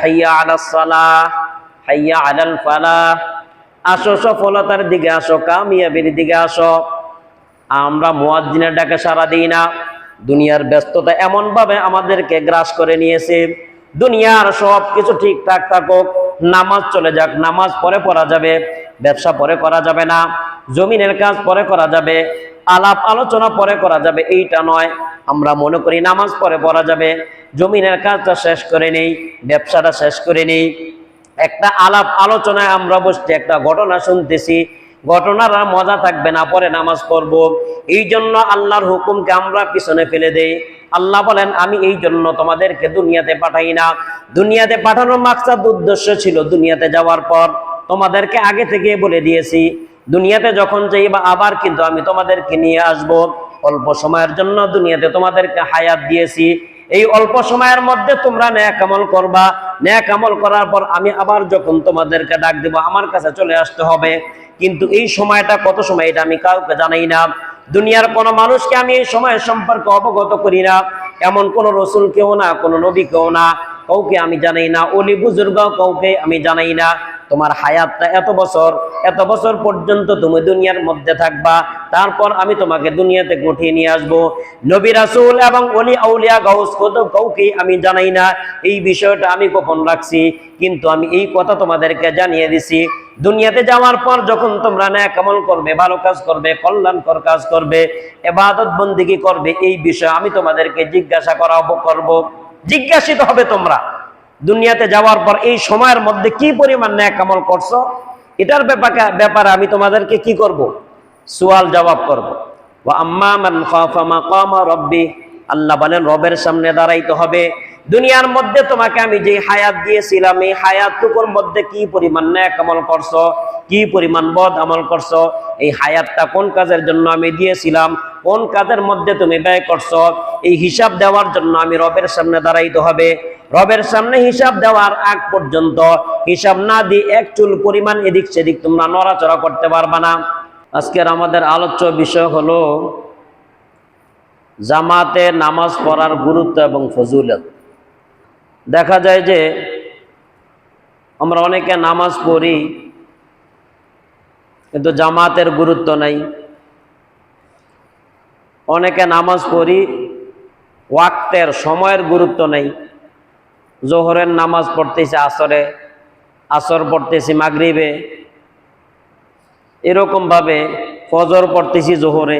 হাইয়া আলাস সালাহ, হাইয়া আলাল ফালাহ। আসো, সফলতার দিকে আসো, কামিয়াবির দিকে আসো। আমরা মুয়াজ্জিনের ডাকে সাড়া দিই না। দুনিয়ার ব্যস্ততা এমন ভাবে আমাদেরকে গ্রাস করে নিয়েছে, দুনিয়ার সব কিছু ঠিকঠাক থাকুক, নামাজ চলে যাক, নামাজ পরে পড়া যাবে, ব্যবসা পরে করা যাবে না, জমিনের কাজ পরে করা যাবে, আলাপ আলোচনা পরে করা যাবে, এইটা নয়। আমরা মনে করি নামাজ পরে পড়া যাবে, জমিনের কাজটা শেষ করে নেই, ব্যবসাটা শেষ করে নেই। একটা আলাপ আলোচনায় আমরা বসছি, একটা ঘটনা শুনতেছি, ঘটনার আর মজা থাকবে না, পরে নামাজ পড়ব। এই জন্য আল্লাহর হুকুমকে আমরা পিছনে ফেলে দেই। আল্লাহ বলেন, আমি এই জন্য তোমাদেরকে দুনিয়াতে পাঠাই না। দুনিয়াতে পাঠানোর মাকসাদ উদ্দেশ্য ছিল, দুনিয়াতে যাওয়ার পর তোমাদেরকে আগে থেকে বলে দিয়েছি, দুনিয়াতে যখন যাইবা আবার কিন্তু আমি তোমাদেরকে নিয়ে আসব। অল্প সময়ের জন্য দুনিয়াতে তোমাদেরকে হায়াত দিয়েছি, এই অল্প সময়ের মধ্যে তোমরা নেক আমল করবা, নেক আমল করার পর আমি আবার যখন তোমাদেরকে ডাক দেব আমার কাছে চলে আসতে হবে। কিন্তু এই সময়টা কত সময় এটা আমি কাউকে জানাই না। দুনিয়ার কোনো মানুষকে আমি এই সময়ের সম্পর্কে অবগত করি না, এমন কোন রসুল কেউ না, কোনো নবী কেউ না, কাউকে আমি জানাই না, অলি বুজুর্গ কাউকে আমি জানাই না। তোমার হায়াতটা এত বছর পর্যন্ত তুমি দুনিয়ার মধ্যে থাকবা, তারপর আমি তোমাকে দুনিয়াতে উঠিয়ে নিয়ে আসবো। নবী রাসূল এবং ওলি আউলিয়া গাউস কুতুব কাউকে আমি জানাই না, এই বিষয়টা আমি গোপন রাখছি। কিন্তু আমি এই কথা তোমাদেরকে জানিয়ে দিছি, দুনিয়াতে যাওয়ার পর যখন তোমরা নেক আমল করবে, ভালো কাজ করবে, কল্যাণকর কাজ করবে, ইবাদত বন্দেগী করবে, এই বিষয়ে আমি তোমাদেরকে জিজ্ঞাসা করব, জিজ্ঞাসিত হবে তোমরা দুনিয়াতে যাওয়ার পর এই সময়ের মধ্যে কি পরিমাণ নেক আমল করছো, এটার ব্যাপারে আমি তোমাদেরকে কি করব, সওয়াল জবাব করব। ওয়া আম্মা মান খাফা মাকামা রাব্বি, আল্লাহ বলেন রবের সামনে দাঁড়াইতে হবে। দুনিয়ার মধ্যে তোমাকে আমি যে হায়াত দিয়েছিলাম, এই হায়াতটুকুর মধ্যে কি পরিমাণ নেক আমল করছো, কি পরিমাণ বদ আমল করছো, এই হায়াতটা কোন কাজের জন্য আমি দিয়েছিলাম, কোন কাজের মধ্যে তুমি ব্যয় করছো, এই হিসাব দেওয়ার জন্য আমি রবের সামনে দাঁড়াইতে হবে। রবের সামনে হিসাব দেওয়ার আগ পর্যন্ত হিসাব না দিয়ে এক চুল পরিমাণ এদিক সেদিক তোমরা নড়াচড়া করতে পারবা না। আজকের আমাদের আলোচ্য বিষয় হলো জামাতে নামাজ পড়ার গুরুত্ব এবং ফজিলত। দেখা যায় যে আমরা অনেকে নামাজ পড়ি কিন্তু জামাতের গুরুত্ব নাই। অনেকে নামাজ পড়ি, ওয়াক্তের সময়ের গুরুত্ব নেই। জোহরের নামাজ পড়তেছি আসরে, আসর পড়তেছি মাগরিবে, এরকম ভাবে ফজর পড়তেছি জোহরে।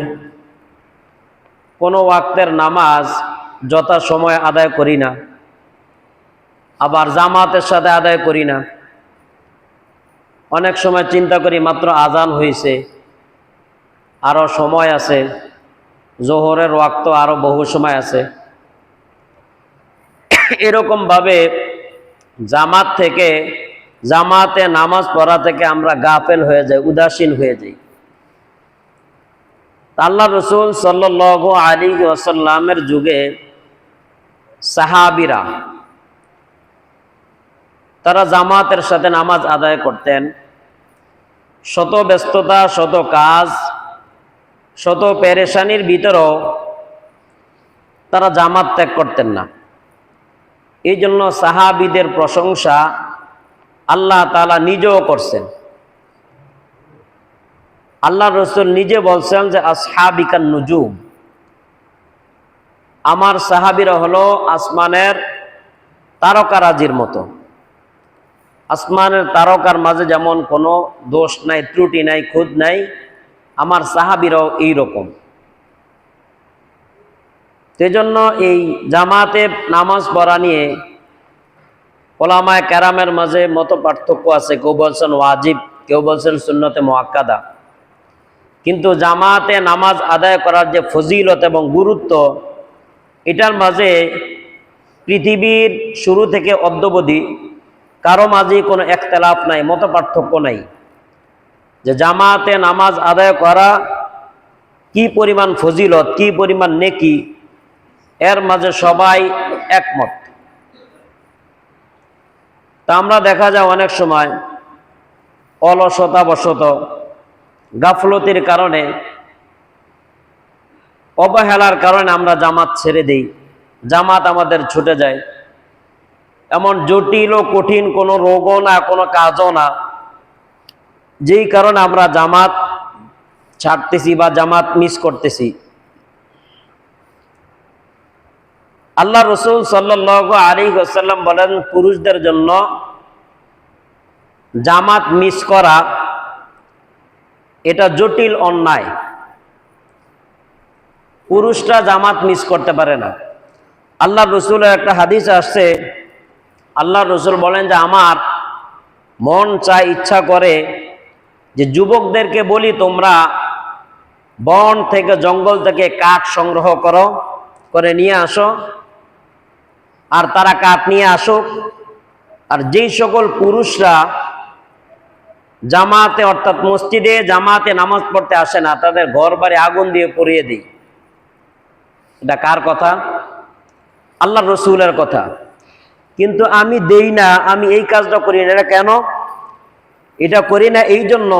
কোনো ওয়াক্তের নামাজ যথা সময় আদায় করি না, আবার জামাতের সাথে আদায় করি না। অনেক সময় চিন্তা করি মাত্র আজান হয়েছে, আরো সময় আছে, জোহরের ওয়াক্ত আরো বহু সময় আছে। এরকম ভাবে জামাতে নামাজ পড়া থেকে আমরা গাফেল হয়ে যাই, উদাসীন হয়ে যাই। আল্লাহ রসুল সাল্লাল্লাহু আলাইহি ওয়াসাল্লামের যুগে সাহাবীরা তারা জামাতের সাথে নামাজ আদায় করতেন। শত ব্যস্ততা, শত কাজ, শত পেরেশানির ভিতরেও তারা জামাত ত্যাগ করতেন না। এই জন্য সাহাবীদের প্রশংসা আল্লাহ তাআলা নিজেও করছেন। আল্লাহ রসুল নিজে বলছেন যে আসহাবিকান নুজুম, আমার সাহাবীরা হলো আসমানের তারকারাজির মতো। আসমানের তারকার মাঝে যেমন কোনো দোষ নাই, ত্রুটি নাই, খুঁত নাই, আমার সাহাবীরাও এইরকম। সেজন্য এই জামাতে নামাজ পড়া নিয়ে উলামায়ে কেরামের মাঝে মত পার্থক্য আছে। কেউ বলছেন ওয়াজিব, কেউ বলছেন সুন্নতে মুআক্কাদা। কিন্তু জামাতে নামাজ আদায় করার যে ফজিলত এবং গুরুত্ব, এটার মাঝে পৃথিবীর শুরু থেকে অদ্যাবধি কারো মাঝে কোনো ইখতিলাফ নাই, মত পার্থক্য নাই যে জামাতে নামাজ আদায় করা কি পরিমাণ ফজিলত, কি পরিমাণ নেকি, এর মাঝে সবাই একমত। তা আমরা দেখা যায় অনেক সময় অলসতাবশত, গাফলতির কারণে, অবহেলার কারণে আমরা জামাত ছেড়ে দেই, জামাত আমাদের ছুটে যায়। এমন জটিল ও কঠিন কোনো রোগও না, কোনো কাজও না যেই কারণে আমরা জামাত ছাড়তেছি বা জামাত মিস করতেছি। আল্লাহ রসুল সাল্লাল্লাহু আলাইহি ওয়াসাল্লাম বলেন, পুরুষদের জন্য জামাত মিস করা এটা জটিল অন্যায়। পুরুষরা জামাত মিস করতে পারে না। আল্লাহ রসুলের একটা হাদিস আসছে, আল্লাহ রসুল বলেন যে আমার মন চায়, ইচ্ছা করে যে যুবকদেরকে বলি তোমরা বন থেকে, জঙ্গল থেকে কাঠ সংগ্রহ করে নিয়ে আসো, আর তারা কাঠ নিয়ে আসুক। আর যেই সকল পুরুষরা জামাতে অর্থাৎ মসজিদে জামাতে নামাজ পড়তে আসে না, তাদের ঘর বাড়ি আগুন দিয়ে পুড়িয়ে দিই। এটা কার কথা? আল্লাহ রসুলের কথা। কিন্তু আমি দেই না, আমি এই কাজটা করি না। এটা কেন? এটা করি না এই জন্য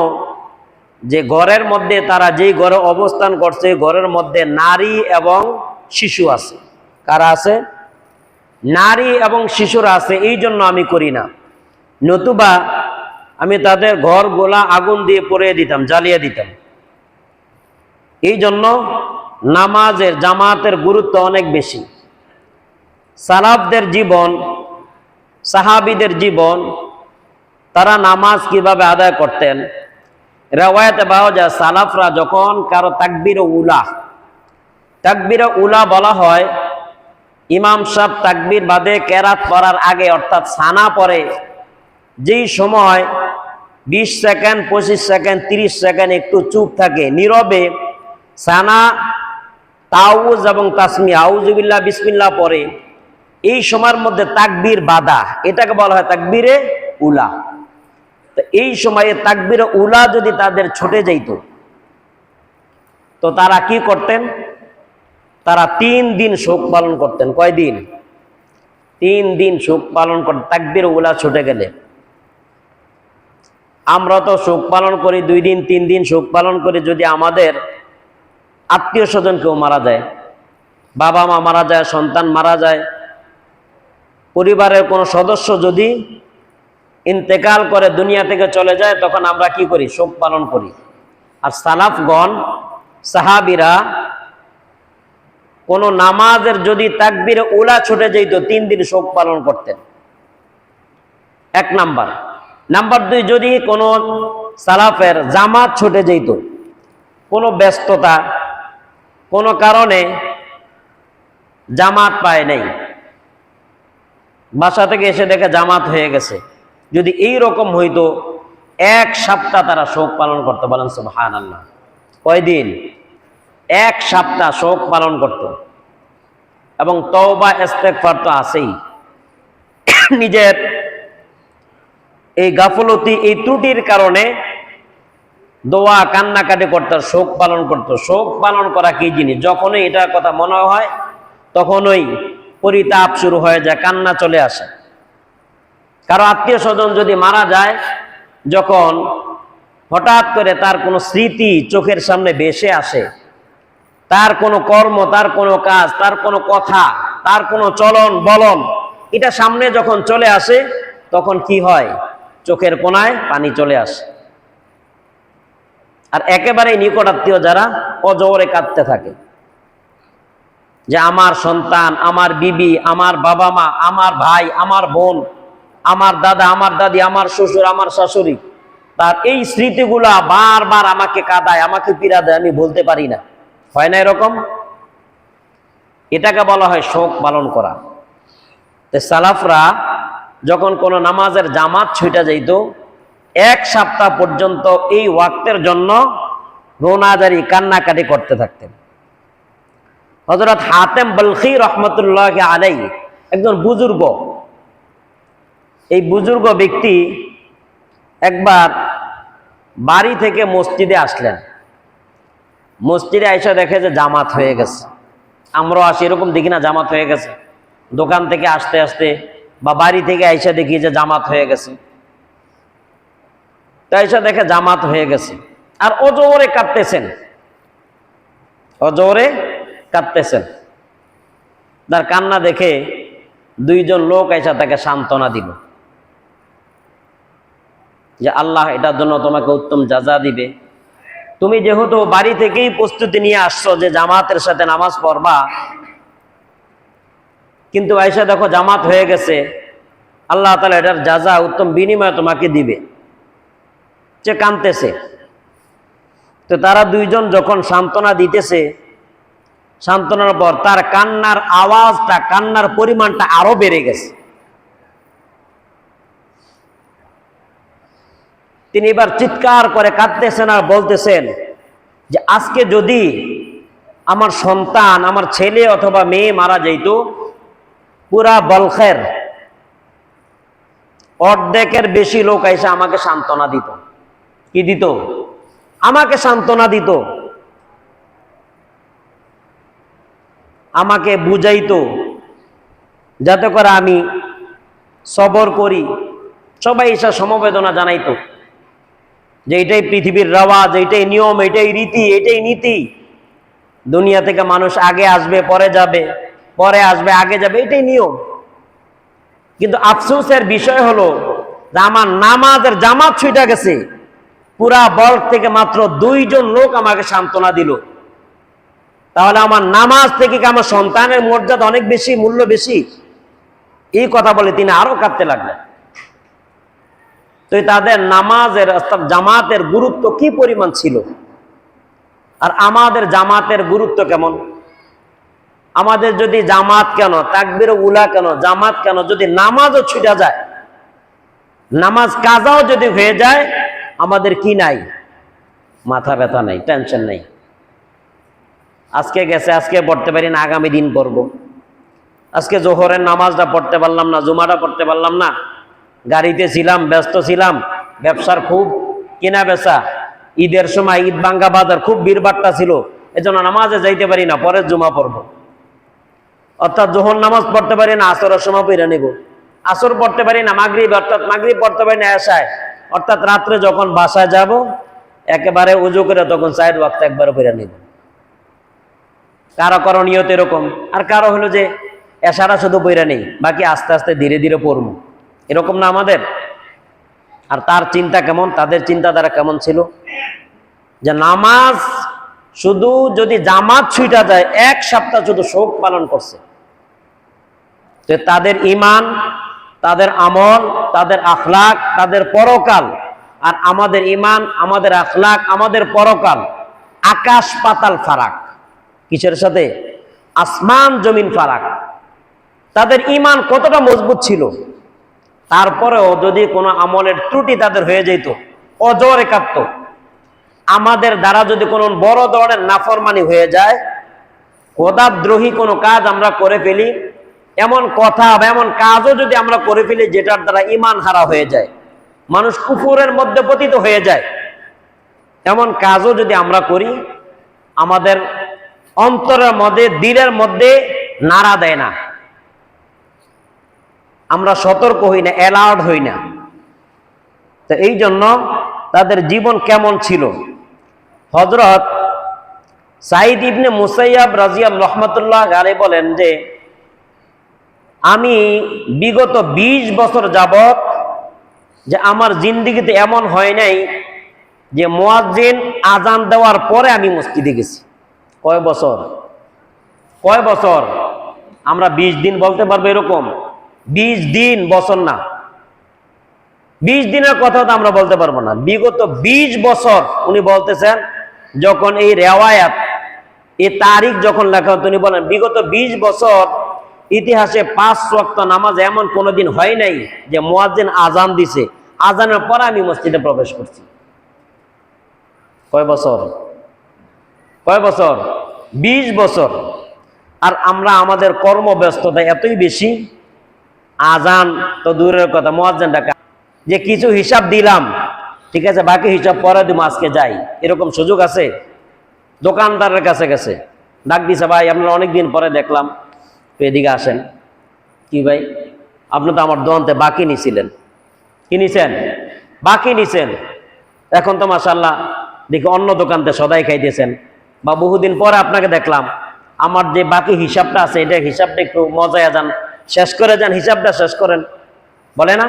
যে ঘরের মধ্যে তারা যেই ঘরে অবস্থান করছে, ঘরের মধ্যে নারী এবং শিশু আছে। কারা আছে? নারী এবং শিশুরা আছে, এই জন্য আমি করি না। নতুবা আমি তাদের ঘর গোলা আগুন দিয়ে পুড়িয়ে দিতাম, জ্বালিয়ে দিতাম। এই জন্য নামাজের, জামাতের গুরুত্ব অনেক বেশি। সালাফদের জীবন, সাহাবীদের জীবন, তারা নামাজ কিভাবে আদায় করতেন, রিওয়ায়াতে পাওয়া যায় সালাফরা যখন কারো তাকবীরে উলা বলা হয়, ইমাম সাহেব তাকবীর বাদে কেরাত পড়ার আগে অর্থাৎ সানা পড়ে, যেই সময় 20 সেকেন্ড, 25 সেকেন্ড, 30 সেকেন্ড একটু চুপ থাকে, নীরবে সানা, তাউজ এবং তাসমিয়া, আউযুবিল্লাহ বিসমিল্লাহ পড়ে, এই সময়ের মধ্যে তাকবীর বাদা, এটাকে বলা হয় তাকবীরে উলা। তো এই সময়ে তাকবীরে উলা যদি তাদের ছুটে যাইত, তো তারা কি করতেন? তারা 3 দিন শোক পালন করতেন। কয়দিন? 3 দিন শোক পালন করতেন তাকবীরে উলা ছুটে গেলে। আমরা তো শোক পালন করি 2 দিন, 3 দিন শোক পালন করি যদি আমাদের আত্মীয় স্বজন কেউ মারা যায়, বাবা মা মারা যায়, সন্তান মারা যায়, পরিবারের কোনো সদস্য যদি ইন্তেকাল করে, দুনিয়া থেকে চলে যায়, তখন আমরা কি করি? শোক পালন করি। আর সালাফগণ, সাহাবীরা কোন নামাজের যদি তাকবীরে উলা ছুটে যেত 3 দিন শোক পালন করতেন। 1 নাম্বার। নাম্বার 2, যদি কোন সালাফের জামাত ছুটে যেত, কোনো ব্যস্ততা, কোনো কারণে জামাত পায় নাই, বাসা থেকে এসে দেখে জামাত হয়ে গেছে, যদি এই রকম হইতো 1 সপ্তাহ তারা শোক পালন করতে। বলেন সুবহানাল্লাহ। কয়দিন? 1 সপ্তাহ শোক পালন করত। এবং তওবা ইস্তেগফার তো আছেই। নিজের এই গাফলতি, এই ত্রুটির কারণে দোয়া, কান্নাকাটি করত, শোক পালন করত। শোক পালন করা কি জিনিস? যখনই এটার কথা মনে হয় তখনই পরিতাপ শুরু হয়ে যায়, কান্না চলে আসে। কারো আত্মীয় স্বজন যদি মারা যায়, যখন হঠাৎ করে তার কোনো স্মৃতি চোখের সামনে ভেসে আসে, তার কোনো কর্ম, তার কোনো কাজ, তার কোনো কথা, তার কোনো চলন বলন, এটা সামনে যখন চলে আসে, তখন কি হয়? চোখের কোণায় পানি চলে আসে। আর একেবারেই নিকট আত্মীয় যারা, অজরে কাঁদতে থাকে যে আমার সন্তান, আমার বিবি, আমার বাবা মা, আমার ভাই, আমার বোন, আমার দাদা, আমার দাদি, আমার শ্বশুর, আমার শাশুড়ি, তার এই স্মৃতিগুলা বারবার আমাকে কাঁদায়, আমাকে পীড়া দেয়, আমি বলতে পারি না। হয় না এরকম? এটাকে বলা হয় শোক পালন করা। তো সালাফরা যখন কোনো নামাজের জামাত ছুটে যাইত, 1 সপ্তাহ পর্যন্ত এই ওয়াক্তের জন্য রোনাজারি, কান্নাকাটি করতে থাকতেন। হযরত হাতেম বলখি রহমতুল্লাহ আলাইহি একজন বুজুর্গ, এই বুজুর্গ ব্যক্তি একবার বাড়ি থেকে মসজিদে আসলেন। মসজিদে আইসা দেখে যে জামাত হয়ে গেছে। আমরাও আসি, এরকম দেখি না জামাত হয়ে গেছে? দোকান থেকে আসতে আসতে বা বাড়ি থেকে আইসা দেখি যে জামাত হয়ে গেছে। তাই আইসা দেখে জামাত হয়ে গেছে, আর অজোরে কাঁদতেছেন, অজোরে কাঁদতেছেন। তার কান্না দেখে দুইজন লোক এসে তাকে সান্ত্বনা দিল যে আল্লাহ এটার জন্য তোমাকে উত্তম জাযা দিবে। তুমি যেহেতু বাড়ি থেকেই প্রস্তুতি নিয়ে আসছো যে জামাতের সাথে নামাজ পড়বা, কিন্তু আয়েশা দেখো জামাত হয়ে গেছে, আল্লাহ তাআলা এটার জাযা উত্তম বিনিময় তোমাকে দিবে। সে কাঁদতেছে। তো তারা দুইজন যখন সান্ত্বনা দিতেছে, সান্ত্বনার পর তার কান্নার আওয়াজটা, কান্নার পরিমাণটা আরো বেড়ে গেছে। তিনি এবার চিৎকার করে কাঁদতেছেন আর বলতেছেন যে আজকে যদি আমার সন্তান, আমার ছেলে অথবা মেয়ে মারা যাইত, পুরা বলখের অর্ধেকের বেশি লোক এসে আমাকে সান্ত্বনা দিত। কি দিত? আমাকে সান্ত্বনা দিত, আমাকে বুঝাইতো, যাতে করে আমি সবর করি। সবাই এসে সমবেদনা জানাইতো যে এটাই পৃথিবীর রেওয়াজ, এটাই নিয়ম, এটাই রীতি, এটাই নীতি। দুনিয়া থেকে মানুষ আগে আসবে, পরে যাবে, পরে আসবে, আগে যাবে, এটাই নিয়ম। কিন্তু আফসোসের বিষয় হলো যে আমার নামাজের জামাত ছুটে গেছে, পুরা বল্ক থেকে মাত্র দুইজন লোক আমাকে সান্ত্বনা দিল। তাহলে আমার নামাজ থেকে কি আমার সন্তানের মর্যাদা অনেক বেশি, মূল্য বেশি? এই কথা বলে তিনি আরো কাঁদতে লাগলেন। তো তাদের নামাজের জামাতের গুরুত্ব কি পরিমাণ ছিল, আর আমাদের জামাতের গুরুত্ব কেমন? আমাদের যদি জামাত কেন, তাকবীর উলা কেন, জামাত কেন, যদি নামাজও ছুটে যায়, নামাজ কাজাও যদি হয়ে যায়, আমাদের কি নাই? মাথা ব্যথা নাই, টেনশন নাই। আজকে গেছে, আজকে পড়তে পারি না, আগামী দিন পড়বো। আজকে জোহরের নামাজটা পড়তে পারলাম না, জুমাটা পড়তে পারলাম না, গাড়িতে ছিলাম, ব্যস্ত ছিলাম, ব্যবসার খুব কেনা বেচা, ঈদের সময় ঈদ ভাঙ্গা বাজার, খুব ভিড়ভাট্টা ছিল, এজন্য নামাজে যাইতে পারি না, পরের জুমা পড়বো। অর্থাৎ জোহর নামাজ পড়তে পারি না, আসরের সময় পড়ে নেব। আসর পড়তে পারি না, মাগরিব, অর্থাৎ মাগরিব পড়তে পারি না এশায়, অর্থাৎ রাত্রে যখন বাসায় যাব একেবারে উজু করে তখন 4 ওয়াক্ত একবারে পড়ে নেব। কারো কারো নিয়ত এরকম, আর কারো হলো যে এশারা শুধু পড়ে নেই, বাকি আস্তে আস্তে ধীরে ধীরে পড়বো, এরকম না আমাদের? আর তার চিন্তা কেমন, তাদের চিন্তাধারা কেমন ছিল যে নামাজ শুধু যদি জামাত ছুটা যায়, 1 সপ্তাহ শুধু শোক পালন করছে। তো তাদের ঈমান, তাদের আমল, তাদের আখলাক, তাদের পরকাল, আর আমাদের ঈমান, আমাদের আখলাক, আমাদের পরকাল আকাশ পাতাল ফারাক। কিসের সাথে? আসমান জমিন ফারাক। তাদের ঈমান কতটা মজবুত ছিল, তারপরেও যদি কোনো আমলের ত্রুটি তাদের হয়ে যেত, অজরে কাঁপত। আমাদের দ্বারা যদি কোনো বড় ধরনের নাফরমানি হয়ে যায়, খোদাদ্রোহী কোনো কাজ আমরা করে ফেলি, এমন কথা বা এমন কাজও যদি আমরা করে ফেলি যেটার দ্বারা ঈমান হারা হয়ে যায়, মানুষ কুফুরের মধ্যে পতিত হয়ে যায়, এমন কাজও যদি আমরা করি, আমাদের অন্তরের মধ্যে, দিলের মধ্যে নাড়া দেয় না, আমরা সতর্ক হই না, অ্যালার্ট হই না। তো এই জন্য তাদের জীবন কেমন ছিল? হযরত সাঈদ ইবনে মুসাইয়াব রাদিয়াল্লাহু রাহমাতুল্লাহ আলাইহি বলেন যে আমি বিগত 20 বছর যাবত যে আমার জিন্দেগিতে এমন হয় নাই যে মুয়াজ্জিন আজান দেওয়ার পরে আমি মসজিদে গেছি। কয় বছর? কয় বছর? আমরা 20 দিন বলতে পারবো এরকম? 20 দিন, বছর না। 20 দিনের কথা তো আমরা বলতে পারবো না। বিগত 20 বছর উনি বলতেছেন, যখন এই রেওয়ায়াত, এই তারিখ যখন লেখা হতো, উনি বলেন বিগত 20 বছর ইতিহাসে 5 ওয়াক্ত নামাজ এমন কোনোদিন হয় নাই যে মুয়াজ্জিন আজান দিছে, আজানের পরে আমি মসজিদে প্রবেশ করছি। কয় বছর? কয় বছর? 20 বছর। আর আমরা আমাদের কর্মব্যস্ততা এতই বেশি, আজান তো দূরের কথা, মুয়াজ্জিন ডাকা যে কিছু হিসাব দিলাম, ঠিক আছে, বাকি হিসাব পরে দিব, আজকে যাই, এরকম সুযোগ আছে? দোকানদারের কাছে গেছে, ডাক দিছে, ভাই আপনারা অনেকদিন পরে দেখলাম, তো এদিকে আসেন। কি ভাই, আপনি তো আমার দোকানতে বাকি নিছিলেন। কি নিছেন? বাকি নিছেন। এখন তো মাশাআল্লাহ দেখি অন্য দোকানতে সদাই খাইতেছেন, বা বহুদিন পরে আপনাকে দেখলাম, আমার যে বাকি হিসাবটা আছে, এটা হিসাবটা একটু মজায় যান, শেষ করে যান, হিসাবটা শেষ করেন, বলে না?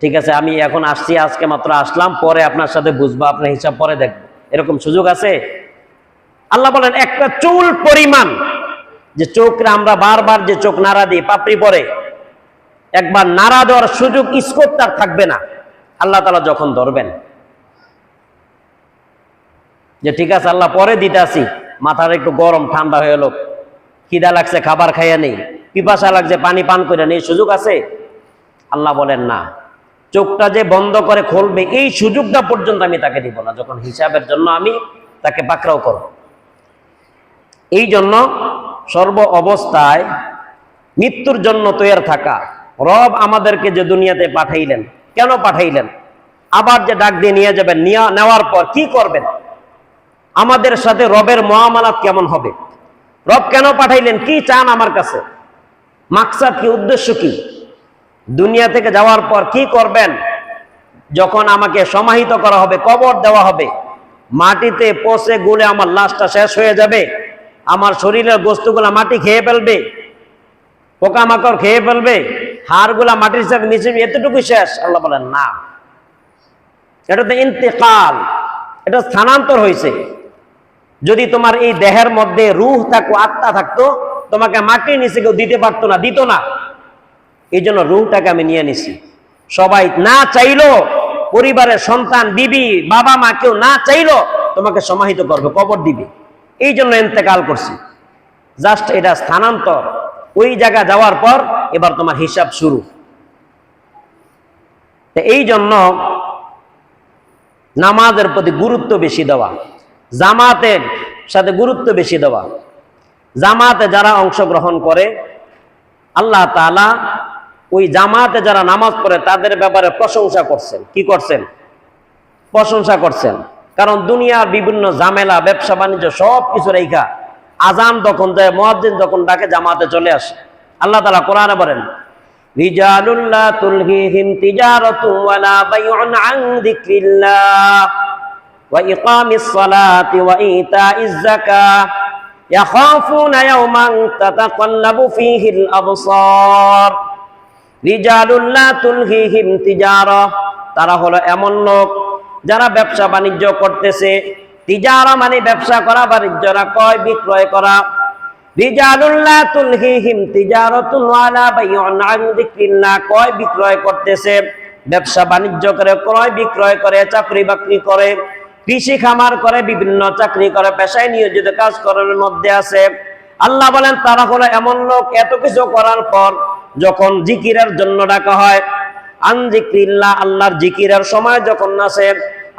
ঠিক আছে, আমি এখন আসছি, আজকে মাত্র আসলাম, পরে আপনার সাথে বুঝবো, আপনার হিসাব পরে দেখবো, এরকম সুযোগ আছে? আল্লাহ বলেন একটা চুল পরিমাণ, যে চোখে আমরা বারবার যে চোখ নাড়া দিই পাপড়ি পরে, একবার নাড়া দেওয়ার সুযোগ স্কোপ তার থাকবে না আল্লাহ তাআলা যখন ধরবেন, যে ঠিক আছে আল্লাহ পরে দিতে আসি, মাথার একটু গরম ঠান্ডা হয়ে এলো, খিদা লাগছে খাবার খাইয়া নেই, পিপাসা লাগছে পানি পান করে নেই, সুযোগ আছে? আল্লাহ বলেন না, চোখটা যে বন্ধ করে খুলবে এই সুযোগটা পর্যন্ত আমি তাকে দিব না, যখন হিসাবের জন্য আমি তাকে পাকড়াও করব। এই জন্য সর্ব অবস্থায় মৃত্যুর জন্য তৈরি থাকা। রব আমাদেরকে যে দুনিয়াতে পাঠাইলেন, কেন পাঠাইলেন? আবার যে ডাক দিয়ে নিয়ে যাবেন, নেওয়ার পর কি করবেন? আমাদের সাথে রবের মুআমালাত কেমন হবে? রব কেন পাঠাইলেন? কি চান আমার কাছে? মাকসাদ কি, উদ্দেশ্য কি? দুনিয়া থেকে যাওয়ার পর কি করবেন? যখন আমাকে সমাহিত করা হবে, কবর দেওয়া হবে, মাটিতে পচে গলে আমার লাশটা শেষ হয়ে যাবে, আমার শরীরের গোস্তগুলা মাটি খেয়ে ফেলবে, পোকামাকড় খেয়ে ফেলবে, হাড়গুলা মাটির সাথে মিশে এতটুকু শেষ? আল্লাহ বলেন না, এটা তো ইন্তেকাল, এটা স্থানান্তর হয়েছে। যদি তোমার এই দেহের মধ্যে রূহ থাকতো, আত্মা থাকতো, তোমাকে মাটির নিচে কেউ দিতে পারতো না, দিত না। এই জন্য রূহটাকে আমি নিয়ে নিছি। সবাই না চাইলো, পরিবারের সন্তান, বিবি, বাবা মা কেউ না চাইলো তোমাকে সমাহিত করবে, কবর দিবে, এই জন্য ইন্তেকাল করছি। জাস্ট এটা স্থানান্তর। ওই জায়গা যাওয়ার পর এবার তোমার হিসাব শুরু। এই জন্য নামাজের প্রতি গুরুত্ব বেশি দেওয়া, জামাতের সাথে গুরুত্ব বেশি দেওয়া। জামাতে যারা অংশগ্রহণ করে, আল্লাহ তাআলা ওই জামাতে যারা নামাজ পড়ে তাদের ব্যাপারে প্রশংসা করছেন। কি করছেন? প্রশংসা করছেন। কারণ দুনিয়ার বিভিন্ন ঝামেলা, ব্যবসা বাণিজ্য সব কিছু রেখা আজান যখন দেয়, মুয়াজ্জিন যখন ডাকে, জামাতে চলে আসে। আল্লাহ তাআলা কোরআনে বলেন, রিজালুল লা তুলহিহিম তিজারাতু ওয়ালা বাইউন আন যিকরিল্লাহ ওয়া ইকামিস সালাতি ওয়া ইতাইজ যাকাহ ইয়াখাফুনা ইয়াওমান তাতাকাল্লাবু ফীহিল আবসার। রিজালুল লা তুলহিহিম তিজারা, তারা হলো এমন লোক যারা ব্যবসা বাণিজ্য করতেছে। তিজারা মানে ব্যবসা করা, বাণিজ্য ক্রয় বিক্রয় করা। রিজালুল লা তুলহিহিম তিজারাতুন ওয়ালা বাইউন আন যিকরিল্লাহ, ক্রয় বিক্রয় করতেছে, ব্যবসা বাণিজ্য করে, ক্রয় বিক্রয় করে, চাকরি বাকরি করে, কৃষি খামার করে, বিভিন্ন চাকরি করে, পেশায় নিয়োজিত কাজ করার মধ্যে আছে। আল্লাহ বলেন তারা হলো এমন লোক, এত কিছু করার পর যখন জিকিরের জন্য ডাকা হয়, আন যিকরিল্লাহ, আল্লাহর জিকিরের সময় যখন আসে,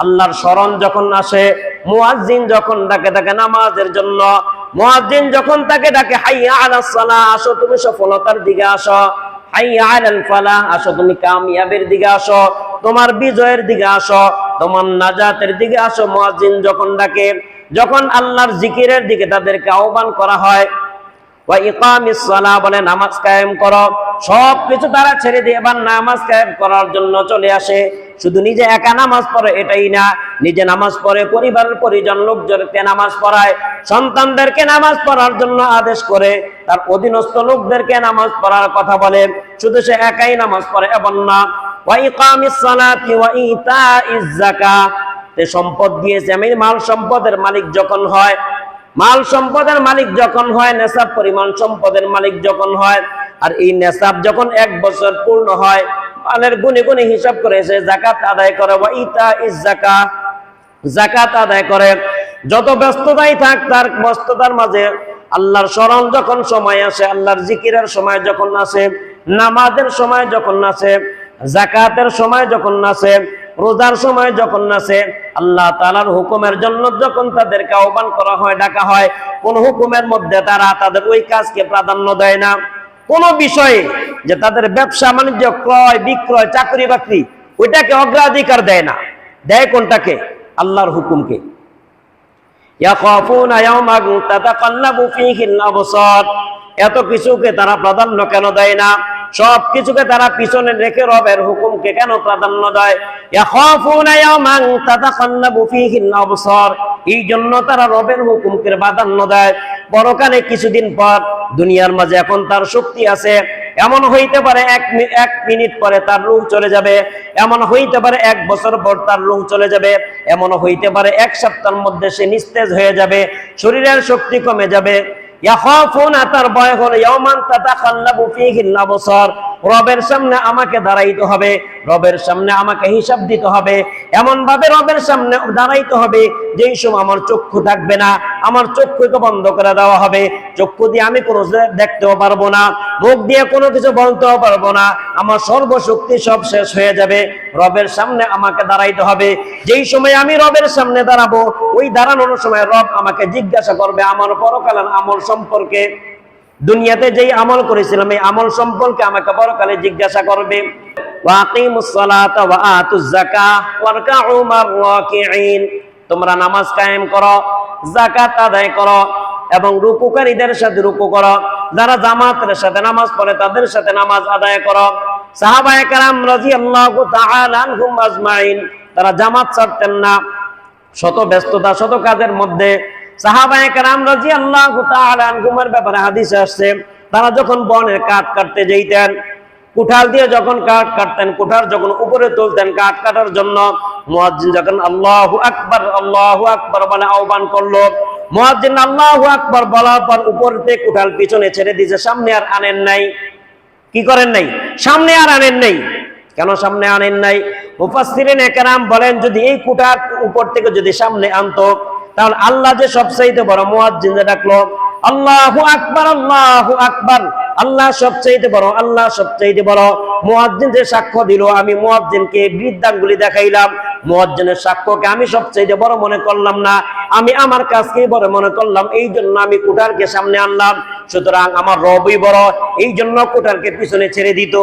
আল্লাহর স্মরণ যখন আসে, মুয়াজ্জিন যখন ডাকে তাকে নামাজের জন্য, মুয়াজ্জিন যখন তাকে ডাকে হাইয়া আলাস সালাহ, আসো তুমি সফলতার দিকে আসো, হাইয়া আলাল ফালাহ, আসো তুমি কামিয়াবির দিকে আসো, তোমার বিজয়ের দিকে আসো, তোমার নাজাতের দিকে আসো। মুয়াজ্জিন যখন ডাকে, যখন আল্লাহর জিকিরের দিকে তাদেরকে আহ্বান করা হয়, ওয়া ইকামিস সালাহ বলে নামাজ কায়েম করো, সব কিছু তারা ছেড়ে দিয়ে এবার নামাজ কায়েম করার জন্য চলে আসে। শুধু নিজে একা নামাজ পড়ে এটাই না, নিজে নামাজ পড়ে, পরিবারের পরিজন লোকজনকে নামাজ পড়ায়, সন্তানদেরকে নামাজ পড়ার জন্য আদেশ করে, তার অধীনস্থ লোকদেরকে নামাজ পড়ার কথা বলে। শুধু সে একাই নামাজ পড়ে এমন না। ওয়া ইকামিস সালাতি ওয়া ইতাইজ যাকাহ, তে সম্পদ দিয়েছে আমি, মাল সম্পদের মালিক যখন হয়, মাল সম্পদের মালিক যখন হয়, নেশাব পরিমাণ সম্পদের মালিক যখন হয়, আর এই নেশাব যখন 1 বছর পূর্ণ হয়, মালের গুণে গুণে হিসাব করে সে যাকাত আদায় করে। ওয়া ইতাইজ যাকাহ, যাকাত আদায় করে। যত ব্যস্ততাই থাক, তার ব্যস্ততার মাঝে আল্লাহর স্মরণ যখন সময় আসে, আল্লাহর জিকিরের সময় যখন আসে, নামাজের সময় যখন আসে, যাকাতের সময় যখন আসে, রোজার সময় যখন আসে, আল্লাহ তাআলার হুকুমের জন্য যখন তাদেরকে আহ্বান করা হয়, ডাকা হয়, কোন হুকুমের মধ্যে তারা তাদের ওই কাজকে প্রাধান্য দেয় না। কোন বিষয়ে যে তাদের ব্যবসা বাণিজ্য, ক্রয় বিক্রয়, চাকরি বাকরি, ওইটাকে অগ্রাধিকার দেয় না। দেয় কোনটাকে? আল্লাহর হুকুমকে। ইয়াখাফুনা ইয়াওমান তাতাকাল্লাবু ফীহিল আবসার, এত কিছুকে তারা প্রাধান্য কেন দেয় না? সব কিছুকে তারা পিছনে রেখে রবের হুকুমকে কেন প্রাধান্য দেয়? ইয়াখাফুনা ইয়াওমান তাতাকাল্লাবু ফীহিল আবসার, এই জন্য তারা রবের হুকুমকে প্রাধান্য দেয়। পরকালে কিছুদিন পর দুনিয়ার মাঝে এখন তার শক্তি আছে, এমন হইতে পারে এক মিনিট পরে তার রূহ চলে যাবে, এমন হইতে পারে 1 বছর পর তার রূহ চলে যাবে, এমন হইতে পারে 1 সপ্তাহের মধ্যে সে নিস্তেজ হয়ে যাবে, শরীরের শক্তি কমে যাবে। ইয়াখাফুনা, তার ভয় হলো ইয়াওমান তাতাখাল্লাবু ফীহিল আবসার, রবের সামনে আমাকে দাঁড়াইতে হবে, রবের সামনে আমাকে হিসাব দিতে হবে, এমন ভাবে রবের সামনে দাঁড়াইতে হবে যেই সময় আমার চক্ষু থাকবে না, আমার চক্ষুকে বন্ধ করে দেওয়া হবে, চক্ষু দিয়ে আমি কোনো দেখতেও পারবো না, মুখ দিয়ে কোনো কিছু বলতেও পারবো না, আমার সর্বশক্তি সব শেষ হয়ে যাবে। রবের সামনে আমাকে দাঁড়াইতে হবে, যেই সময় আমি রবের সামনে দাঁড়াবো, ওই দাঁড়ানোর সময় রব আমাকে জিজ্ঞাসা করবে আমার পরকালের আমল সম্পর্কে। দুনিয়াতে যেই আমল করেছিলাম এই আমল সম্পর্কে আমাকে পরকালে জিজ্ঞাসা করবে। ওয়াকিমুস সালাতা ওয়া আতুজ যাকাহ ওয়ারকাউ মার রাকিঈন, তোমরা নামাজ কায়েম করো, যাকাত আদায় করো এবং রুকুকারীদের সাথে রুকু করো, যারা জামাতের সাথে নামাজ পড়ে তাদের সাথে নামাজ আদায় করো। সাহাবায়ে কেরাম রাদিয়াল্লাহু তাআলা আনহুম আজমাইন, তারা জামাত ছাড়তেন না, শত ব্যস্ততা শত কাজের মধ্যে। সাহাবায়ে কেরাম রাদিয়াল্লাহু তাআলা আনহুমের ব্যাপারে হাদিসে আসছে, তারা যখন বনের কাঠ কাটতে যেতেন, কুঠার দিয়ে যখন কাঠ কাটতেন, কুঠার যখন উপরে তুলতেন কাঠ কাটার জন্য, মুয়াজ্জিন যখন আল্লাহু আকবার বলে আহ্বান করলো, মুয়াজ্জিন আল্লাহু আকবার বলার পর উপর থেকে কুঠার পিছনে ছেড়ে দিয়েছে, সামনে আর আনেন নাই। কি করেন নাই? সামনে আর আনেন নাই। কেন সামনে আনেন নাই? মুফাসসিরিনে কেরাম বলেন, যদি এই কুঠার উপর থেকে যদি সামনে আনতো, তাহলে আল্লাহ যে সবচাইতে বড়, মুয়াজ্জিন যে ডাকলো আল্লাহু আকবার, আল্লাহ সবচাইতে বড়, আল্লাহ সবচাইতে বড়, মুয়াজ্জিন যে সাক্ষ্য দিল, আমি মুয়াজ্জিনকে বৃদ্ধাঙ্গুলি দেখাইলাম, মুয়াজ্জিনের সাক্ষ্যকে আমি সবচাইতে বড় মনে করলাম না, আমি আমার কাজকে বড় মনে করলাম, এই জন্য আমি কুঠারকে সামনে আনলাম। সুতরাং আমার রবই বড়, এই জন্য কুঠারকে পিছনে ছেড়ে দিত,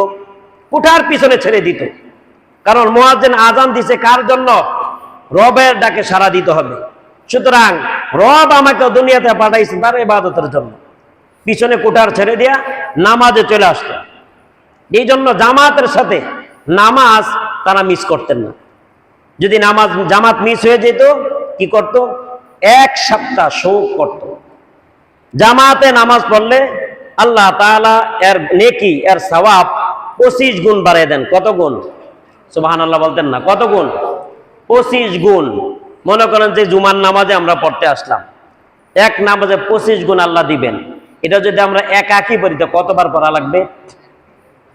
কুঠার পিছনে ছেড়ে দিত। কারণ মুয়াজ্জিন আযান দিছে কার জন্য? রবের ডাকে সাড়া দিতে হবে। সুতরাং রব আমাকে দুনিয়াতে পাঠাইছে তার ইবাদতের জন্য, পিছনে কুঠার ছেড়ে দিয়া নামাজে চলে আসতো। এই জন্য জামাতের সাথে নামাজ তারা মিস করতেন না। যদি জামাত মিস হয়ে যেত, কি করত? 1 সপ্তাহ শোক করত। জামাতে নামাজ পড়লে আল্লাহ তাআলা এর নেকি, এর সওয়াব 25 গুণ বাড়িয়ে দেন। কত গুণ? সুবহানাল্লাহ বলতেন না? কত গুণ? 25 গুণ। মনে করেন যে জুমার নামাজে আমরা পড়তে আসলাম, এক নামাজে 25 গুণ আল্লাহ দিবেন। এটা যদি আমরা একাকি পড়ি তো কতবার পড়া লাগবে?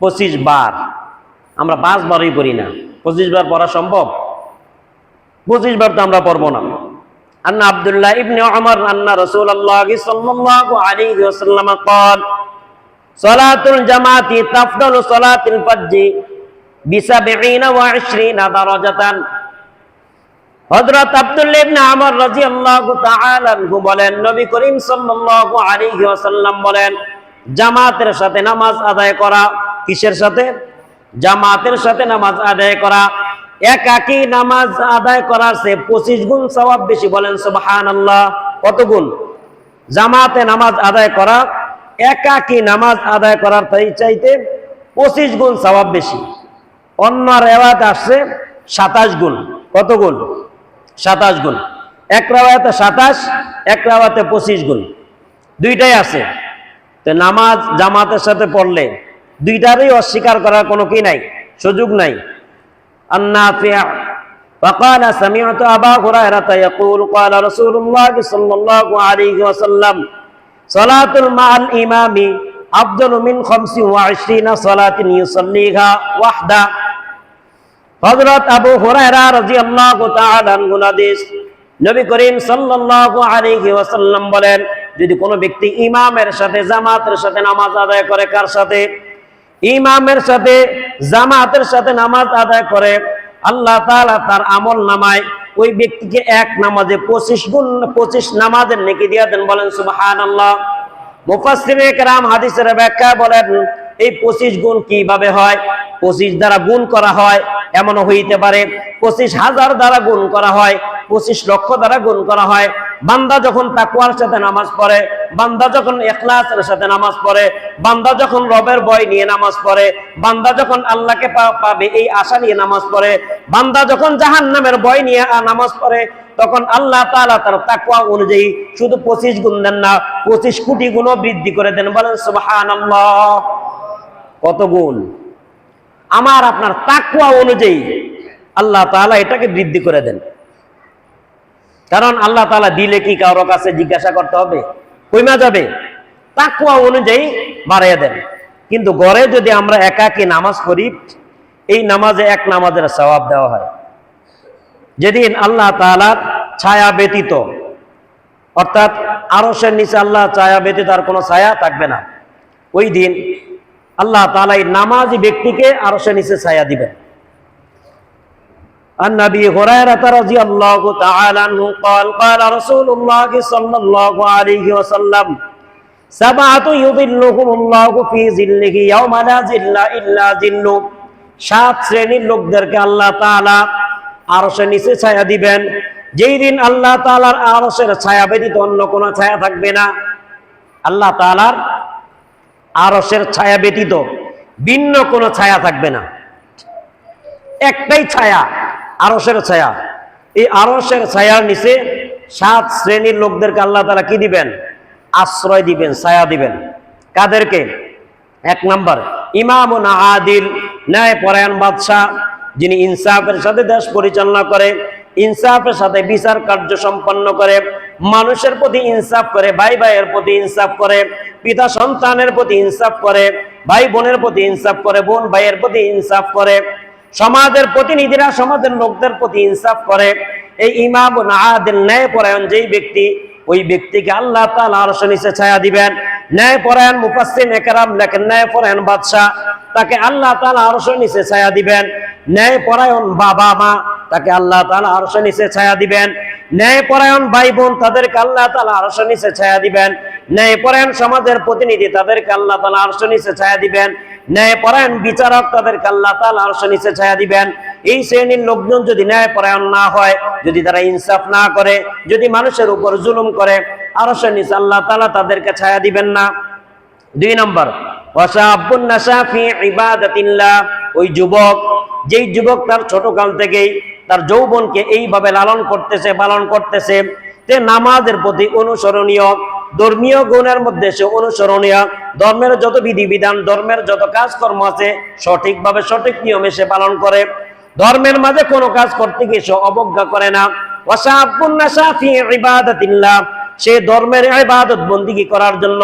25 বার। আমরা 5 বারই পড়ি না, 25 বার পড়া সম্ভব? 25 বার তো আমরা পড়বো না। আন্না আব্দুল্লাহ ইবনে উমর আন্না রাসূলুল্লাহ সাল্লাল্লাহু আলাইহি ওয়াসাল্লাম قال সালাতুল জামাতি তাফদালু সালাতিল ফাজরি বি70 ওয়া 20 দারাজাতান। হযরত আব্দুল্লাহ ইবনে উমর রাদিয়াল্লাহু তাআলা আনহু বলেন, নবী করিম সাল্লাল্লাহু আলাইহি ওয়াসাল্লাম বলেন, জামাতের সাথে নামাজ আদায় করা, কিসের সাথে? জামাতের সাথে নামাজ আদায় করা, একাকী নামাজ আদায় করার চেয়ে 25 গুণ সওয়াব বেশি। বলেন সুবহানাল্লাহ। কত গুণ? জামাতে নামাজ আদায় করা একাকী নামাজ আদায় করার চাইতে 25 গুণ সওয়াব বেশি। অন্য রিওয়ায়াতে আসছে 27 গুণ। কত গুণ? 27 গুণ। এক রিওয়ায়াতে 27, এক রিওয়ায়াতে 25 গুণ, দুইটাই আছে। তো নামাজ জামাতের সাথে পড়লে দুইটারই অস্বীকার করার কোনো কি নাই, সুযোগ নাই। النافع فقال سمعت أبا هريرة يقول قال رسول الله صلى الله عليه وسلم صلاة مع الإمام أفضل من 25 صلاة يصليها وحده। হযরত আবু হুরায়রা রাদিয়াল্লাহু তাআলা আনহু হাদিস, নবী করিম সাল্লাল্লাহু আলাইহি ওয়াসাল্লাম বলেন, যদি কোনো ব্যক্তি ইমামের সাথে জামাতের সাথে নামাজ আদায় করে, কার সাথে? ইমামের সাথে জামাতের সাথে নামাজ আদায় করে, আল্লাহ তাআলা তার আমল নামায় ওই ব্যক্তিকে এক নামাজে 25 গুণ, 25 নামাজের নেকি দিয়ে দেন। বলেন সুবহানাল্লাহ। মুফাসসিরিনে কেরাম হাদিসের ব্যাখ্যা বলেন, এই 25 গুণ কিভাবে হয়? 25 দ্বারা গুণ করা হয়, এমনও হইতে পারে 25,000 দ্বারা গুণ করা হয়, 25 লক্ষ দ্বারা গুণ করা হয়। বান্দা যখন তাকওয়ার সাথে নামাজ পড়ে, বান্দা যখন ইখলাসের সাথে নামাজ পড়ে, বান্দা যখন রবের ভয় নিয়ে নামাজ পড়ে, বান্দা যখন আল্লাহকে পাবে এই আশা নিয়ে নামাজ পড়ে, বান্দা যখন জাহান্নামের ভয় নিয়ে নামাজ পড়ে, তখন আল্লাহ তাআলা তার তাকওয়া অনুযায়ী শুধু 25 গুণ দেন না, 25 কোটি গুণও বৃদ্ধি করে দেন। বলেন সুবহানাল্লাহ। কত গুণ? আমার আপনার তাকওয়া অনুযায়ী আল্লাহ তাআলা এটাকে বৃদ্ধি করে দেন। কারণ আল্লাহ তাআলা দিলে কি কারো কাছে জিজ্ঞাসা করতে হবে? কইমা যাবে? তাকওয়া অনুযায়ী বাড়িয়ে দেন। কিন্তু ঘরে যদি আমরা একাকী নামাজ পড়ি, এই নামাজে এক নামাজের সওয়াব দেওয়া হয়। যেদিন আল্লাহ তাআলার ছায়া ব্যতীত, অর্থাৎ আরশের নিচে আল্লাহ ছায়া ব্যতীত আর কোনো ছায়া থাকবে না, ওই দিন আল্লাহ তাআলা এই নামাজি ব্যক্তিকে আরশের নিচে ছায়া দিবেন। عن ابي هريره رضي الله تعالى عنه قال قال رسول الله صلى الله عليه وسلم سبعة يظلهم الله في ظله يوم لا ظل الا ظله। 7 শ্রেণীর লোকদেরকে আল্লাহ তাআলা আরশের নিচে ছায়া দিবেন, যেই দিন আল্লাহ তাআলার আরশের ছায়া ব্যতীত অন্য কোনো ছায়া থাকবে না। আল্লাহ তাআলার আরশের ছায়া ব্যতীত ভিন্ন কোনো ছায়া থাকবে না, একটাই ছায়া, আরশের ছায়া। এই আরশের ছায়ার নিচে 7 শ্রেণীর লোকদেরকে আল্লাহ তাআলা কি দিবেন? আশ্রয় দিবেন, ছায়া দিবেন। কাদেরকে? 1 নাম্বার, ইমামুন আদিল, ন্যায় পরায়ণ বাদশা, যিনি ইনসাফের সাথে দেশ পরিচালনা করে, ইনসাফের সাথে বিচার কার্য সম্পন্ন করে, মানুষের প্রতি ইনসাফ করে, ভাই ভাইয়ের প্রতি ইনসাফ করে, পিতা সন্তানের প্রতি ইনসাফ করে, ভাই বোনের প্রতি ইনসাফ করে, বোন ভাইয়ের প্রতি ইনসাফ করে, সমাজের প্রতিনিধিরা সমাজের লোকদের প্রতি ইনসাফ করে। এই ইমামুন আদিল, ন্যায় পরায়ণ যেই ব্যক্তি, ওই ব্যক্তিকে আল্লাহ তাআলা আরশের নিচে ছায়া দিবেন। ন্যায় পরায়ণ মুফাসসিরিনে কেরাম লেখেন, ন্যায় পরায়ণ বাদশা, তাকে আল্লাহ তাআলা আরশের নিচে ছায়া দিবেন। ন্যায় পরায়ণ বাবা মা, তাকে আল্লাহ তাআলা আরশের নিচে ছায়া দিবেন। ন্যায় পরায়ণ ভাই বোন, তাদেরকে আল্লাহ তাআলা আরশের নিচে ছায়া দিবেন। ন্যায় পরায়ণ সমাজের প্রতিনিধি, তাদেরকে আল্লাহ তাআলা আরশের নিচে ছায়া দিবেন। ন্যায় পরায়ণ বিচারক, তাদেরকে আল্লাহ তাআলা আরশের নিচে ছায়া দিবেন। এই শ্রেণীর লোকজন যদি ন্যায় পরায়ণ না হয়, যদি তারা ইনসাফ না করে, যদি মানুষের উপর জুলুম করে, আরশের নিচে আল্লাহ তাআলা তাদেরকে ছায়া দিবেন না। 2 নম্বর, ওয়াশাবুন নাশা ফি ইবাদাতিল্লাহ, ওই যুবক, যেই যুবক তার ছোটকাল থেকেই তার যৌবনকে এইভাবে লালন করতেছে, পালন করতেছে, তে নামাজের প্রতি অনুসরণীয়, ধর্মীয় গুণের মধ্যে সে অনুসরণীয়, ধর্মের যত বিধিবিধান, ধর্মের যত কাজকর্ম আছে সঠিকভাবে সঠিক নিয়মে সে পালন করে, ধর্মের মাঝে কোনো কাজ করতে গিয়ে সে অবজ্ঞা করে না। ওয়াশাবুন নাশা ফি ইবাদাতিল্লাহ, সে ধর্মের ইবাদত বন্দেগী করার জন্য,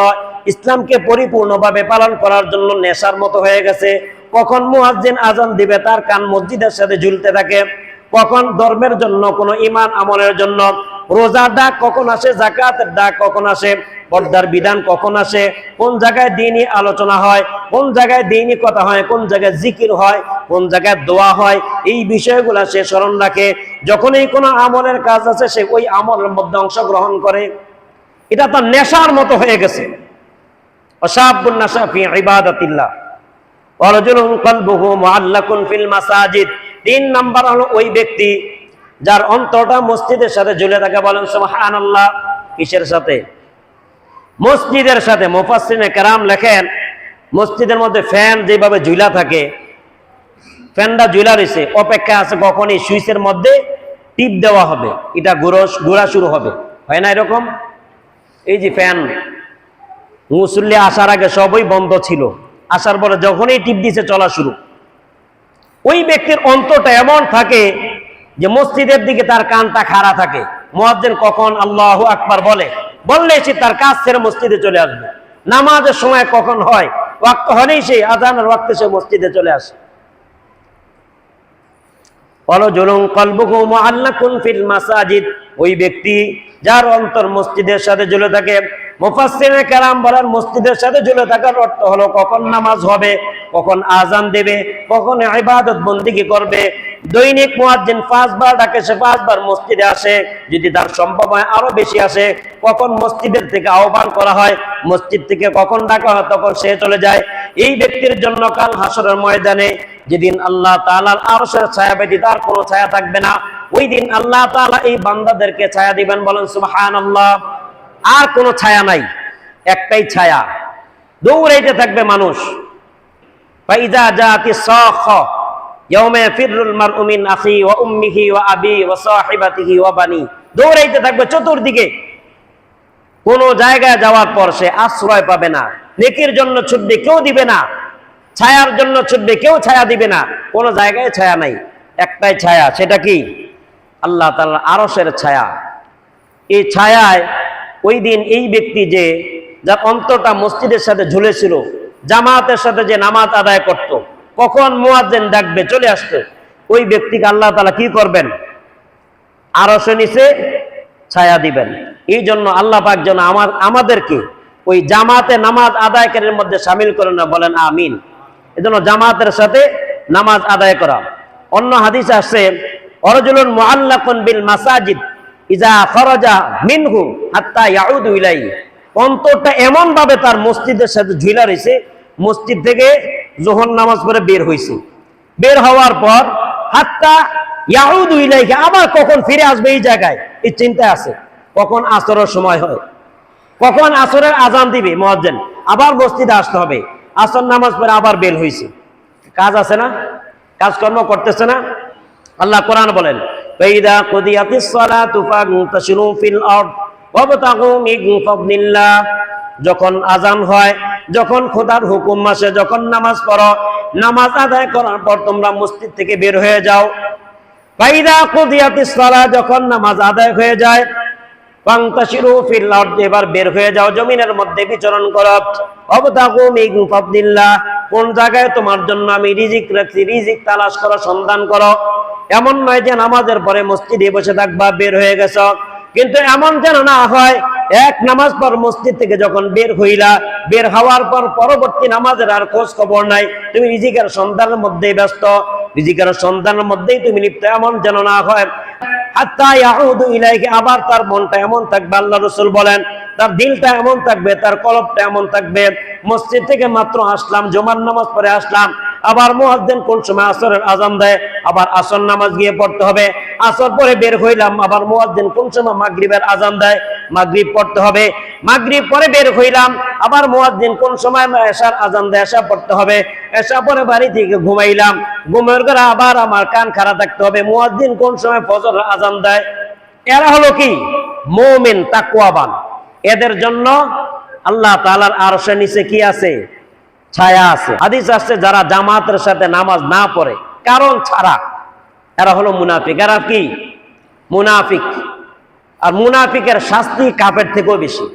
ইসলামকে পরিপূর্ণভাবে পালন করার জন্য নেশার মতো হয়ে গেছে। কখন মুয়াজ্জিন আজান দিবে তার কান মসজিদের সাথে ঝুলতে থাকে, কখন ধর্মের জন্য, কোন ঈমান আমলের জন্য রোজার ডাক কখন আসে, যাকাতের ডাক কখন আসে, পর্দার বিধান কখন আসে, কোন জায়গায় দ্বীনি আলোচনা হয়, কোন জায়গায় দ্বীনি কথা হয়, কোন জায়গায় জিকির হয়, কোন জায়গায় দোয়া হয়, এই বিষয়গুলো সে স্মরণ রাখে। যখনই কোনো আমলের কাজ আছে সে ওই আমলের মধ্যে অংশগ্রহণ করে। এটা তার নেশার মতো হয়ে গেছে। ওয়াশাবুন নাশা ফি ইবাদাতিল্লাহ ওয়া রাজুলুন কলবুহু মুআল্লাকুন ফিল মাসাজিদ। 3 নাম্বার হলো ওই ব্যক্তি যার অন্তরটা মসজিদের সাথে ঝুলে থাকে। বলেন সুবহানাল্লাহ। কিসের সাথে? মসজিদের সাথে। মুফাসসিরিনে কেরাম লেখেন, মসজিদের মধ্যে ফ্যান যেভাবে ঝুলা থাকে, ফ্যানটা ঝুলা রয়েছে, অপেক্ষা আছে কখন এই সুইচের মধ্যে টিপ দেওয়া হবে, এটা ঘোরা শুরু হবে, হয় না এরকম? এই যে ফ্যান, মুসল্লি আসার আগে সবই বন্ধ ছিল, আসার পরে যখনই টিপ দিছে চলা শুরু। ওই ব্যক্তির অন্তরটা এমন থাকে যে মসজিদের দিকে তার কানটা খাড়া থাকে, মুয়াজ্জিন কখন আল্লাহু আকবার বললে সে তার কাজ ছেড়ে মসজিদে চলে আসবে। নামাজের সময় কখন হয়, ওয়াক্ত হলেই সে আযানের ওয়াক্তে সে মসজিদে চলে আসে। ওয়ারাজুলুন কলবুহু মুআল্লাকুন ফিল মাসাজিদ, ওই ব্যক্তি যার অন্তর মসজিদের সাথে ঝুলে থাকে। মুফাসসিরিনে কেরাম বলেন, মসজিদের সাথে ঝুলে থাকার অর্থ হলো কখন নামাজ হবে, কখন আজান দেবে, কখন ইবাদত বন্দেগী করবে। দৈনিক মুয়াজ্জিন 5 বার ডাকে, সে 5 বার মসজিদে আসে, যদি তার সম্ভব হয় আরো বেশি আসে। কখন মসজিদের থেকে আহ্বান করা হয়, মসজিদ থেকে কখন ডাকা হয় তখন সে চলে যায়। এই ব্যক্তির জন্য কাল হাসরের ময়দানে, যেদিন আল্লাহ তাআলার আরশের ছায়া ব্যতীত আর কোনো ছায়া থাকবে না, ওই দিন আল্লাহ তাআলা এই বান্দাদেরকে ছায়া দিবেন। বলেন সুবহানাল্লাহ। আর কোনো ছায়া নাই। একটাই ছায়া, দৌড়াইতে থাকবে মানুষ। ফাইদা জাতিস সাখা ইয়াউমা ইয়াফিরুল মারউ মিন আখি ওয়া উম্মিহি ওয়া আবি ওয়া সাহিবাতিহি ওয়া বানি, দৌড়াইতে থাকবে চতুর্দিকে। কোন জায়গায় যাওয়ার পর সে আশ্রয় পাবে না। নেকির জন্য ছুটবে, কেউ দিবে না। ছায়ার জন্য ছুটবে, কেউ ছায়া দিবে না। কোন জায়গায় ছায়া নাই, একটাই ছায়া, সেটা কি? আল্লাহ তাআলার আরশের ছায়া। এই ছায়ায় ওই দিন এই ব্যক্তি যে যার অন্তরটা মসজিদের সাথে ঝুলেছিল, জামাতের সাথে যে নামাজ আদায় করত, কখন মুয়াজ্জিন ডাকবে চলে আসতো, ওই ব্যক্তিকে আল্লাহ তাআলা কি করবেন? আরশের নিচে ছায়া দিবেন। এই জন্য আল্লাহ পাক যেন আমাদেরকে ওই জামাতে নামাজ আদায়কারীর মধ্যে শামিল করেন না, বলেন আমিন। এজন্য জামাতের সাথে নামাজ আদায় করা। অন্য হাদিসে আসছে অরজুলুন মুআল্লাকুন বিল মাসাজিদ ইজা খারাজা মিনহু হাত্তা ইয়াউদু ইলাইহি, অন্তরটা এমন ভাবে তার মসজিদের সাথে ঝুলা রয়েছে, মসজিদ থেকে যোহর নামাজ পড়ে বের হইছে, বের হওয়ার পর হাত্তা ইয়াউদু ইলাইহি, আবার কখন ফিরে আসবে এই জায়গায়, এই চিন্তা আছে। কখন আসরের সময় হয়, কখন আসরের আজান দিবে মুয়াজ্জিন, আবার মসজিদে আসতে হবে, আসর নামাজ পড়ে আবার বের হইছে। কাজ আছে না? কাজকর্ম করতেছে না? আল্লাহ কোরআন বলেন ফাইদা কুদিয়াতিস সালাতু ফান্তাশিরু ফিল আরদ ওয়াবতাগু মিন ফাদলিল্লাহ, যখন আজান হয়, যখন খোদার হুকুম আসে, যখন নামাজ পড়ো, নামাজ আদায় করার পর তোমরা মসজিদ থেকে বের হয়ে যাও। ফাইদা কুদিয়াতিস সালাত, যখন নামাজ আদায় হয়ে যায়, ফান্তাশিরু ফিল আরদ, এবার বের হয়ে যাও, জমিনের মধ্যে বিচরণ করো। ওয়াবতাগু মিন ফাদলিল্লাহ, কোন জায়গায় তোমার জন্য আমি রিজিক রাখছি, রিজিক তালাশ করো, সন্ধান করো। এমন নয় যে নামাজের পরে মসজিদে বসে থাকবা, বের হয়ে গেছ। কিন্তু এমন যেন না হয় এক নামাজ পর মসজিদ থেকে যখন বের হইলা, বের হওয়ার পর পরবর্তী নামাজের আর খোঁজ খবর নাই, তুমি রিজিকের সন্ধানের মধ্যেই ব্যস্ত, রিজিকের সন্ধানের মধ্যেই তুমি লিপ্ত, এমন যেন না হয়। হাত্তা ইয়াউদু ইলাইহি, আবার তার মনটা এমন থাকবে, আল্লাহ রাসূল বলেন তার দিলটা এমন থাকবে, তার কলবটা এমন থাকবে, মসজিদ থেকে মাত্র আসলাম, জুমার নামাজ পড়ে আসলাম, আবার মুয়াজ্জিন কোন সময় আসরের আজান দেয়, আবার আসর নামাজ গিয়ে পড়তে হবে, আসর পরে বের হইলাম, আবার মুয়াজ্জিন কোন সময় মাগরিবের আজান দেয়, মাগরিব পড়তে হবে, মাগরিব পরে বের হইলাম, আবার মুয়াজ্জিন কোন সময় এশার আজান দেয়, এশা পড়তে হবে, এশা পরে বাড়ি থেকে ঘুমাইলাম, ঘুমের ঘরে আবার আমার কান খাড়া থাকতে হবে, মুয়াজ্জিন কোন সময় ফজরের আজান দেয়। এরা হলো কি? মুমিন, তাকওয়াবান। এদের জন্য আল্লাহ তাআলার আরশের নিচে কি আছে? ছায়া আছে। হাদিস আসছে যারা জামাতের সাথে নামাজ না পড়ে কারণ ছাড়া, এরা হলো মুনাফিক। এরা কি? মুনাফিক। আর মুনাফিকের শাস্তি কাফের থেকেও বেশি।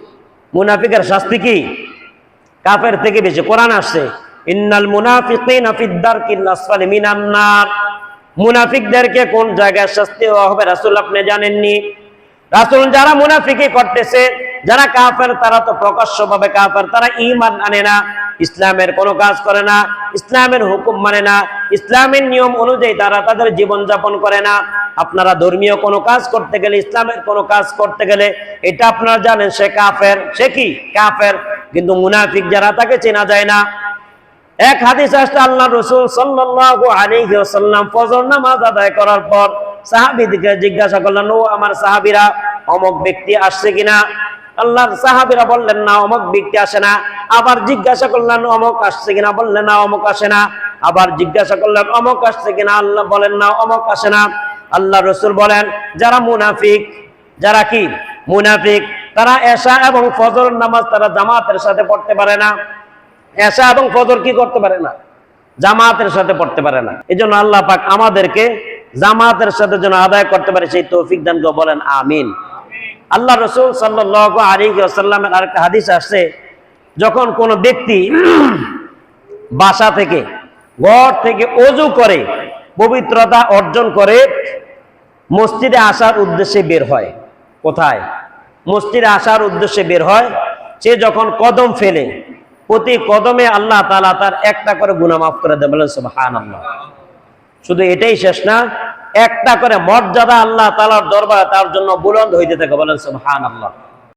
মুনাফিকের শাস্তি কি? কাফের থেকে বেশি। কোরআন আসছে ইন্নাল মুনাফিকিনা ফিদ দারকিল আসফালি মিনান নার, মুনাফিকদেরকে কোন জায়গায় শাস্তি দেওয়া হবে রাসূল আপনি জানেননি? রাসূল যারা মুনাফিকি করতেছে, যারা কাফের, তারা তো প্রকাশ্যভাবে কাফের, তারা ঈমান আনে না, ইসলামের কোনো কাজ করে না, ইসলামের হুকুম মানে না, ইসলামের নিয়ম অনুযায়ী তারা তাদের জীবন যাপন করে না। আপনারা ধর্মীয় কোনো কাজ করতে গেলে, ইসলামের কোনো কাজ করতে গেলে, এটা আপনারা জানেন সে কাফের। সে কি? কাফের। কিন্তু মুনাফিক যারা, তাকে চেনা যায় না। এক হাদিস আসছে আল্লাহ রাসূল সাল্লাল্লাহু আলাইহি ওয়াসাল্লাম ফজর নামাজ আদায় করার পর সাহাবীদেরকে জিজ্ঞাসা করলেন, ও আমার সাহাবীরা, অমুক ব্যক্তি আসছে কিনা? আল্লাহর সাহাবীরা বললেন না, অমুক ব্যক্তি আসে না। আবার জিজ্ঞাসা করলেন, অমুক আসছে কিনা? বললেন না, অমুক আসে না। আবার জিজ্ঞাসা করলেন, অমুক আসছে কিনা? আল্লাহ বলেন না, অমুক আসে না। আল্লাহ রাসূল বলেন যারা মুনাফিক, যারা কি? মুনাফিক, তারা এশা এবং ফজর নামাজ তারা জামাতের সাথে পড়তে পারে না। এশা এবং ফজর কি করতে পারে না? জামাতের সাথে পড়তে পারে না। এজন্য আল্লাহ পাক আমাদেরকে জামাতের সাথে যেন আদায় করতে পারে সেই তৌফিক দান করে, বলেন আমিন। আল্লাহ রাসূল সাল্লাল্লাহু আলাইহি ওয়াসাল্লামের আরেকটা হাদিস আসছে, যখন কোন ব্যক্তি বাসা থেকে, ঘর থেকে ওযু করে, পবিত্রতা অর্জন করে মসজিদে আসার উদ্দেশ্যে বের হয়। কোথায়? মসজিদে আসার উদ্দেশ্যে বের হয়। সে যখন কদম ফেলে, প্রতি কদমে আল্লাহ তাআলা তার একটা করে গুনাহ মাফ করে দেন, বলেন সুবহানাল্লাহ। শুধু এটাই শেষ না, একটা করে মর্যাদা আল্লাহ তাআলার দরবারে তার জন্য বুলন্দ হইতে থাকে, বলেন সুবহানাল্লাহ।